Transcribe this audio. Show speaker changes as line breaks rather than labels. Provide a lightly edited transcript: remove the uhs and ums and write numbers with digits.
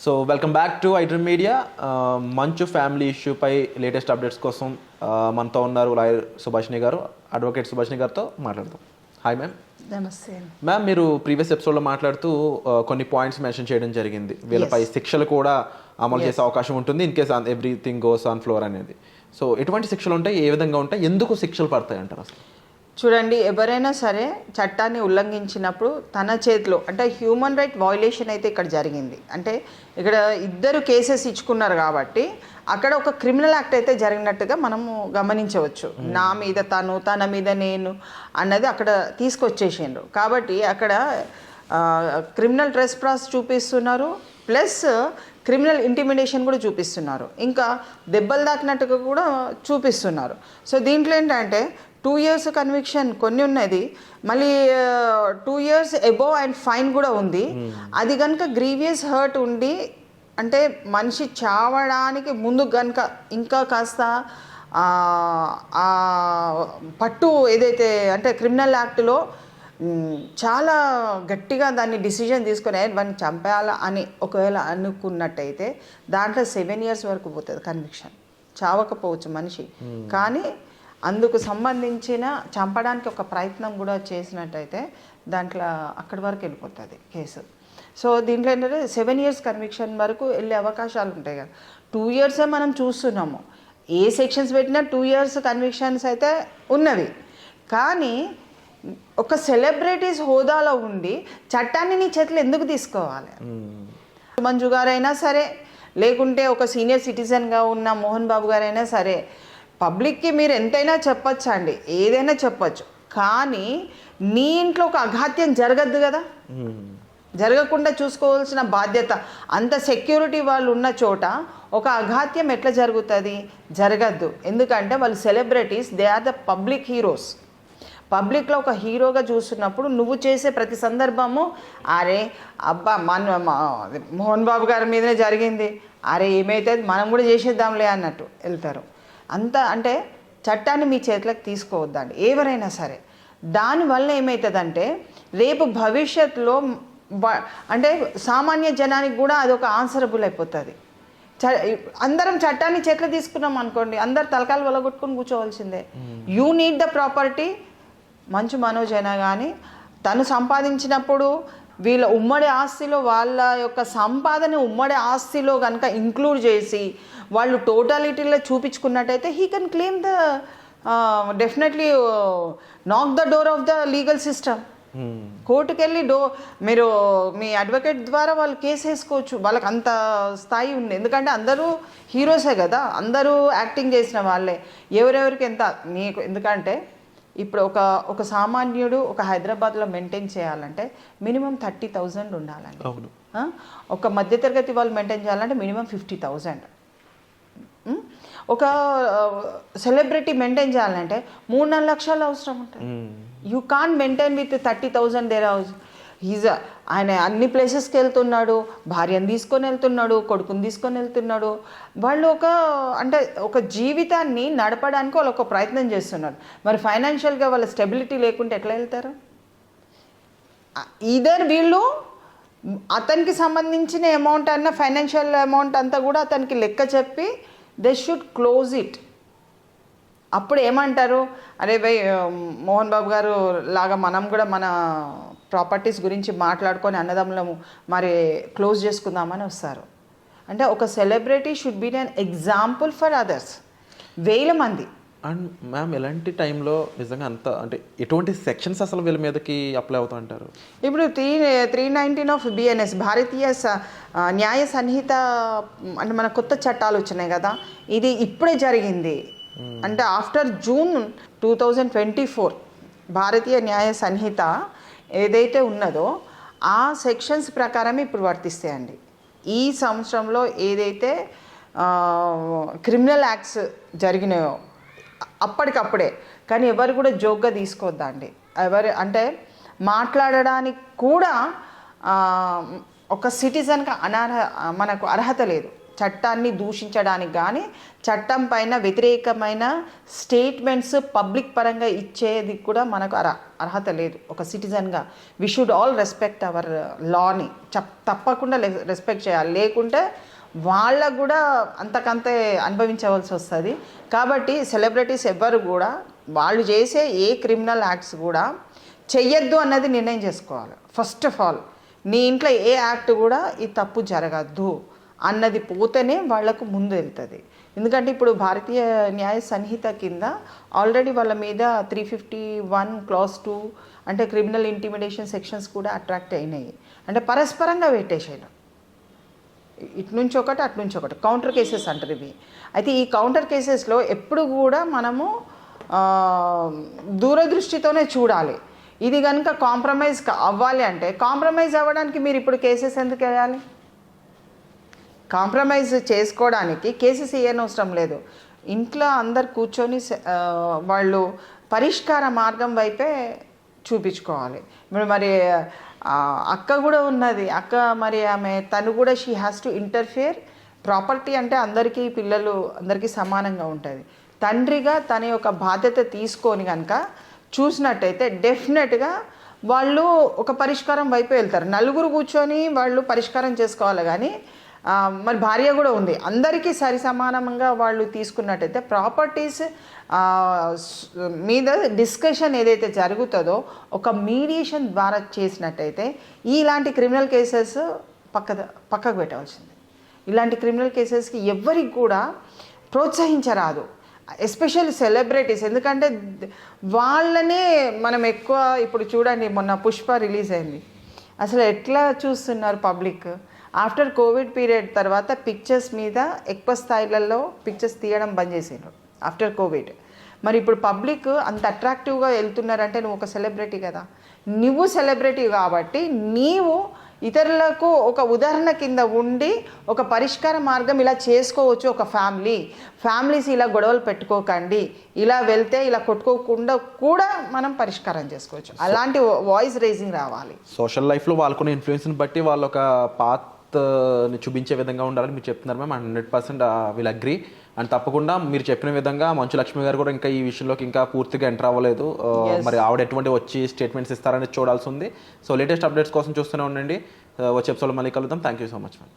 So welcome back to iDream media. మంచు family ఇష్యూపై latest updates కోసం మనతో ఉన్నారు లాయర్ సుభాషిణి గారు, అడ్వకేట్ సుభాషిణి గారితో మాట్లాడదాం. Hi ma'am.
నమస్తే
మ్యామ్, మీరు ప్రీవియస్ ఎపిసోడ్లో మాట్లాడుతూ కొన్ని పాయింట్స్ మెన్షన్ చేయడం జరిగింది. వీళ్ళపై శిక్షలు కూడా అమలు చేసే అవకాశం ఉంటుంది in case everything goes on floor అనేది. సో ఎటువంటి శిక్షలు ఉంటాయి, ఏ విధంగా ఉంటాయి, ఎందుకు శిక్షలు పడతాయి అంటారు అసలు?
చూడండి, ఎవరైనా సరే చట్టాన్ని ఉల్లంఘించినప్పుడు తన చేతిలో అంటే హ్యూమన్ రైట్ వయోలేషన్ అయితే ఇక్కడ జరిగింది. అంటే ఇక్కడ ఇద్దరు కేసెస్ ఇచ్చుకున్నారు కాబట్టి అక్కడ ఒక క్రిమినల్ యాక్ట్ అయితే జరిగినట్టుగా మనము గమనించవచ్చు. నా మీద తను, తన మీద నేను అన్నది అక్కడ తీసుకొచ్చేసిండ్రు. కాబట్టి అక్కడ క్రిమినల్ ట్రెస్పాస్ చూపిస్తున్నారు, ప్లస్ క్రిమినల్ ఇంటిమిడేషన్ కూడా చూపిస్తున్నారు, ఇంకా దెబ్బలు తాకినట్టుగా కూడా చూపిస్తున్నారు. సో దీంట్లో ఏంటంటే 2 years కన్విక్షన్ కొన్ని ఉన్నది, మళ్ళీ 2 years అబోవ్ అండ్ ఫైన్ కూడా ఉంది. అది కనుక గ్రీవియస్ హర్ట్ ఉండి అంటే మనిషి చావడానికి ముందు కనుక ఇంకా కాస్త పట్టు ఏదైతే అంటే క్రిమినల్ యాక్ట్లో చాలా గట్టిగా దాన్ని డిసిజన్ తీసుకొని వాడిని చంపేయాలా అని ఒకవేళ అనుకున్నట్టయితే దాంట్లో 7 years వరకు పోతుంది కన్విక్షన్. చావకపోవచ్చు మనిషి, కానీ అందుకు సంబంధించిన చంపడానికి ఒక ప్రయత్నం కూడా చేసినట్టయితే దాంట్లో అక్కడి వరకు వెళ్ళిపోతుంది కేసు. సో దీంట్లో ఏంటంటే 7 years కన్విక్షన్ వరకు వెళ్ళే అవకాశాలు ఉంటాయి కదా. 2 years మనం చూస్తున్నాము, ఏ సెక్షన్స్ పెట్టినా 2 years కన్విక్షన్స్ అయితే ఉన్నవి. కానీ ఒక సెలబ్రిటీస్ హోదాలో ఉండి చట్టాన్ని నీ చేతులు ఎందుకు తీసుకోవాలి? మంజు గారైనా సరే, లేకుంటే ఒక సీనియర్ సిటిజన్గా ఉన్న మోహన్ బాబు గారైనా సరే, పబ్లిక్కి మీరు ఎంతైనా చెప్పచ్చు అండి, ఏదైనా చెప్పచ్చు, కానీ నీ ఇంట్లో ఒక అఘాత్యం జరగద్దు కదా. జరగకుండా చూసుకోవాల్సిన బాధ్యత, అంత సెక్యూరిటీ వాళ్ళు ఉన్న చోట ఒక అఘాత్యం ఎట్లా జరుగుతుంది? జరగద్దు. ఎందుకంటే వాళ్ళు celebrities, they are the public heroes. పబ్లిక్లో ఒక హీరోగా చూస్తున్నప్పుడు నువ్వు చేసే ప్రతి సందర్భము అరే అబ్బా మోహన్ బాబు గారి మీదనే జరిగింది, అరే ఏమైతుంది మనం కూడా చేసేద్దాంలే అన్నట్టు వెళ్తారు. అంత అంటే చట్టాన్ని మీ చేతులకు తీసుకోవద్దండి ఎవరైనా సరే. దానివల్ల ఏమవుతుందంటే రేపు భవిష్యత్తులో అంటే సామాన్య జనానికి కూడా అదొక ఆన్సరబుల్ అయిపోతుంది. అందరం చట్టాన్ని చేతిలో తీసుకున్నాం అనుకోండి, అందరు తలకాయలు వలగొట్టుకొని కూర్చోవలసిందే. You need the property. Manchu Manoj అయినా కానీ తను సంపాదించినప్పుడు వీళ్ళ ఉమ్మడి ఆస్తిలో వాళ్ళ యొక్క సంపాదన ఉమ్మడి ఆస్తిలో కనుక ఇంక్లూడ్ చేసి వాళ్ళు టోటాలిటీలో చూపించుకున్నట్టయితే he can claim the definitely knock the door of the legal system. కోర్టుకు వెళ్ళి మీరు మీ అడ్వకేట్ ద్వారా వాళ్ళు కేసు వేసుకోవచ్చు. వాళ్ళకి అంత స్థాయి ఉంది, ఎందుకంటే అందరూ హీరోసే కదా, అందరూ యాక్టింగ్ చేసిన వాళ్ళే. ఎవరెవరికి ఎంత నీకు, ఎందుకంటే ఇప్పుడు ఒక సామాన్యుడు ఒక హైదరాబాద్లో మెయింటైన్ చేయాలంటే మినిమం 30,000 ఉండాలండి. ఒక మధ్యతరగతి వాళ్ళు మెయింటైన్ చేయాలంటే మినిమం 50,000. ఒక సెలబ్రిటీ మెయింటైన్ చేయాలంటే 3-4 లక్షలు అవసరం ఉంటుంది. You can't maintain with 30,000 their house. ఆయన అన్ని ప్లేసెస్కి వెళ్తున్నాడు, భార్యను తీసుకొని వెళ్తున్నాడు, కొడుకుని తీసుకొని వెళ్తున్నాడు. వాళ్ళు అంటే ఒక జీవితాన్ని నడపడానికి వాళ్ళు ఒక ప్రయత్నం చేస్తున్నారు. మరి ఫైనాన్షియల్గా వాళ్ళ స్టెబిలిటీ లేకుంటే ఎట్లా వెళ్తారు? ఈదర్ వీళ్ళు అతనికి సంబంధించిన అమౌంట్ అన్న ఫైనాన్షియల్ అమౌంట్ అంతా కూడా అతనికి లెక్క చెప్పి దే షుడ్ క్లోజ్ ఇట్. అప్పుడు ఏమంటారు, అరే భయ్ మోహన్ బాబు గారు లాగా మనం కూడా మన ప్రాపర్టీస్ గురించి మాట్లాడుకొని అన్నదమ్ములము మరి క్లోజ్ చేసుకుందామని వస్తారు. అంటే ఒక celebrity should be an example for others. 1000 మంది.
అండ్ మ్యామ్, ఎలాంటి టైంలో నిజంగా అంత అంటే ఎటువంటి సెక్షన్స్ అసలు వీళ్ళ మీదకి అప్లై అవుతా అంటారు?
ఇప్పుడు 319 ఆఫ్ BNS భారతీయ న్యాయ సంహిత అంటే మన కొత్త చట్టాలు వచ్చినాయి కదా, ఇది ఇప్పుడే జరిగింది. అంటే ఆఫ్టర్ June 2024 భారతీయ న్యాయ సంహిత ఏదైతే ఉన్నదో ఆ సెక్షన్స్ ప్రకారం ఇప్పుడు వర్తిస్తాయండి. ఈ సంవత్సరంలో ఏదైతే క్రిమినల్ యాక్ట్స్ జరిగినాయో అప్పటికప్పుడే, కానీ ఎవరు కూడా జోక్గా తీసుకోవద్దండి. ఎవరు అంటే మాట్లాడడానికి కూడా ఒక సిటిజన్గా మనకు అర్హత లేదు. చట్టాన్ని దూషించడానికి కానీ చట్టం పైన వ్యతిరేకమైన స్టేట్మెంట్స్ పబ్లిక్ పరంగా ఇచ్చేది కూడా మనకు అర్హత లేదు. ఒక సిటిజన్గా we should all respect our లాని తప్పకుండా రెస్పెక్ట్ చేయాలి, లేకుంటే వాళ్ళకు కూడా అంతకంతే అనుభవించవలసి వస్తుంది. కాబట్టి సెలబ్రిటీస్ ఎవ్వరు కూడా వాళ్ళు చేసే ఏ క్రిమినల్ యాక్ట్స్ కూడా చెయ్యొద్దు అన్నది నిర్ణయం చేసుకోవాలి. ఫస్ట్ ఆఫ్ ఆల్ నీ ఇంట్లో ఏ యాక్ట్ కూడా ఈ తప్పు జరగద్దు అన్నది పోతేనే వాళ్లకు ముందు వెళ్తుంది. ఎందుకంటే ఇప్పుడు భారతీయ న్యాయ సంహిత కింద ఆల్రెడీ వాళ్ళ మీద 351 Clause 2 అంటే క్రిమినల్ ఇంటిమిడేషన్ సెక్షన్స్ కూడా అట్రాక్ట్ అయినాయి. అంటే పరస్పరంగా పెట్టేసాడు, ఇటు నుంచి ఒకటి అటు నుంచి ఒకటి కౌంటర్ కేసెస్ అంటారు ఇవి. అయితే ఈ కౌంటర్ కేసెస్లో ఎప్పుడు కూడా మనము దూరదృష్టితోనే చూడాలి. ఇది కనుక కాంప్రమైజ్ అవ్వాలి అంటే కాంప్రమైజ్ అవ్వడానికి మీరు ఇప్పుడు కేసెస్ ఎందుకు వేయాలి? కాంప్రమైజ్ చేసుకోవడానికి కేసెస్ వేయనవసరం లేదు. ఇంట్లో అందరు కూర్చొని వాళ్ళు పరిష్కార మార్గం వైపే చూపించుకోవాలి. ఇప్పుడు మరి అక్క కూడా ఉన్నది, అక్క మరి తను కూడా she has to interfere. Property అంటే అందరికీ పిల్లలు అందరికీ సమానంగా ఉంటుంది. తండ్రిగా తన యొక్క బాధ్యత తీసుకొని కనుక చూసినట్టయితే డెఫినెట్గా వాళ్ళు ఒక పరిష్కారం వైపు వెళ్తారు. నలుగురు కూర్చొని వాళ్ళు పరిష్కారం చేసుకోవాలి, కానీ మరి భార్య కూడా ఉంది, అందరికీ సరి సమానంగా వాళ్ళు తీసుకున్నట్టయితే ప్రాపర్టీస్ మీద డిస్కషన్ ఏదైతే జరుగుతుందో ఒక మీడియేషన్ ద్వారా చేసినట్టయితే ఇలాంటి క్రిమినల్ కేసెస్ పక్కకు పెట్టవలసింది. ఇలాంటి క్రిమినల్ కేసెస్కి ఎవరికి కూడా ప్రోత్సహించరాదు, ఎస్పెషల్లీ సెలబ్రిటీస్. ఎందుకంటే వాళ్ళనే మనం ఎక్కువ ఇప్పుడు చూడండి, మొన్న పుష్ప రిలీజ్ అయింది, అసలు ఎట్లా చూస్తున్నారు పబ్లిక్. ఆఫ్టర్ కోవిడ్ పీరియడ్ తర్వాత పిక్చర్స్ మీద ఎక్కువ స్థాయిలలో పిక్చర్స్ తీయడం బంద్ చేసిండ్రు ఆఫ్టర్ కోవిడ్. మరి ఇప్పుడు పబ్లిక్ అంత అట్రాక్టివ్గా వెళ్తున్నారంటే నువ్వు ఒక సెలబ్రిటీ కదా, నువ్వు సెలబ్రిటీ కాబట్టి నీవు ఇతరులకు ఒక ఉదాహరణ కింద ఉండి ఒక పరిష్కార మార్గం ఇలా చేసుకోవచ్చు. ఒక ఫ్యామిలీస్ ఇలా గొడవలు పెట్టుకోకండి, ఇలా వెళ్తే ఇలా కొట్టుకోకుండా కూడా మనం పరిష్కారం చేసుకోవచ్చు. అలాంటి వాయిస్ రేజింగ్ రావాలి.
సోషల్ లైఫ్లో వాళ్ళకున్న ఇన్ఫ్లుయెన్స్ని బట్టి వాళ్ళు ఒక పాత్ని చూపించే విధంగా ఉండాలని మీరు చెప్తున్నారు మ్యామ్. 100% will agree. అండ్ తప్పకుండా మీరు చెప్పిన విధంగా మంచు లక్ష్మి గారు కూడా ఇంకా ఈ విషయంలోకి ఇంకా పూర్తిగా ఎంటర్ అవ్వలేదు. మరి ఆవిడ ఎటువంటి వచ్చి స్టేట్మెంట్స్ ఇస్తారనేది చూడాల్సి ఉంది. సో లేటెస్ట్ అప్డేట్స్ కోసం చూస్తూనే ఉండండి. వచ్చే ఎపిసోడ్లో మళ్ళీ కలుద్దాం. Thank you so much ma'am.